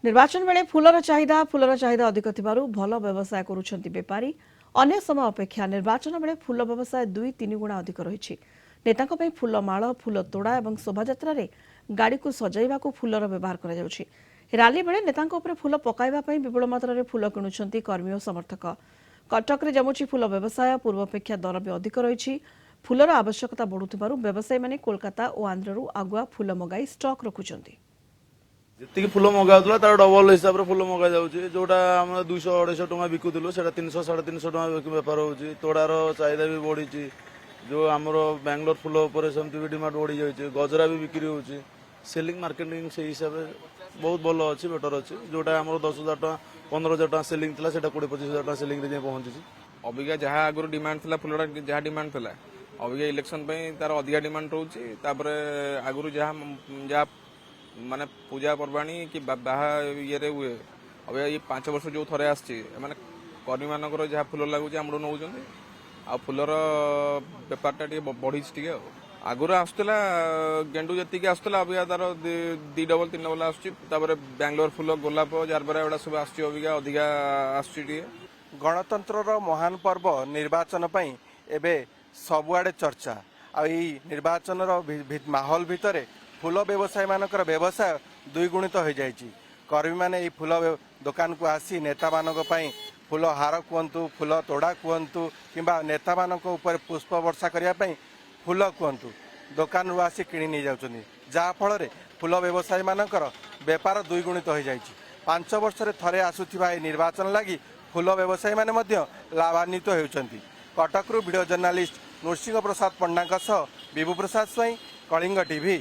निर्वाचन बेले फुलर चाहिदा अधिक थिबारु भल व्यवसाय करुछंती बेपारी अन्य समय अपेक्षा निर्वाचन बेले फुल व्यवसाय 2-3 गुणा अधिक रही नेतांक पई फुल माଳ फुल तोड़ा और शोभायात्रा रे गाड़ी को सजाइबा को फुलर व्यवहार करा जाउछि। रैली बेले नेतांक ऊपर फुल पकाइबा पई विपुल मात्रा रे फुल किणुछंती कर्मी और समर्थक। कटक रे जमुछि फुल व्यवसाय पूर्व अपेक्षा दर भी अधिक रही फुलर आवश्यकता बढ़ुथिबारु व्यवसायी माने कोलकाता और आंध्ररू आगुआ फुल मगाई स्टॉक रखुछंती। जी फुल मगाऊला तार डबल हिसाब से फुल मगा जाऊँगी जोटा आम 200-250 टका बिकुलु से 300-350 टका बेपार होची तोड़ार चाहिदा भी बढ़ी जो आमर बेंगलोर फुल उपर सेमती भी डिमांड बढ़ी जाइए गजरा भी बिक्री होची सेलिंग मार्केटिंग से हिसाब से बहुत भल अच्छी बेटर अच्छी जोटा आम 10,000 टका 15,000 टका सेलिंग था 20-25,000 टका सेलिंग पहुंची अबिका जहाँ आगुरी डिमांड था फुलटा जहाँ डिमांड था अबिका इलेक्शन तार अधिका डिमांड रोचे आगुरी जहाँ माने पूजा पर्वाणी कि बाहा ये हुए अब ये 5 वर्ष जो थे आसने कर्मी मानकर जहाँ फुल लगुच आम नौ आ फुलर बेपारटा बढ़ी आगुरी आसला गेंडू जी आसला अबिका तार 2 डबल 3 डबल आसपर बेंगलोर फुल गोलाप जारबरा एगुड़ा सब आबिका अधिका आस गणतंत्र महान पर्व निर्वाचन पई एबे सबुआडे चर्चा आ निर्वाचन माहौल भितर फूल व्यवसायी मानकर व्यवसाय द्विगुणित हो जाइए कर्मी माने फूल दुकान को आसी नेता मानक पई फूल हार कहतु फूल तोड़ा कहतु किंबा नेता मानक ऊपर पुष्प वर्षा करने फूल कहतु दुकान रू आसी किणी नहीं जाउछनी जहा फल फूल व्यवसायी मानकर बेपार द्विगुणित हो जाइए 5 वर्ष थे आसुथिबा निर्वाचन लगी फूल व्यवसायी माने मध्य लाभान्वित होउछंती। कटकरू वीडियो जर्नालिस्ट नृसिंह प्रसाद पंडा विभु प्रसाद स्वाई कलिंग टीवी।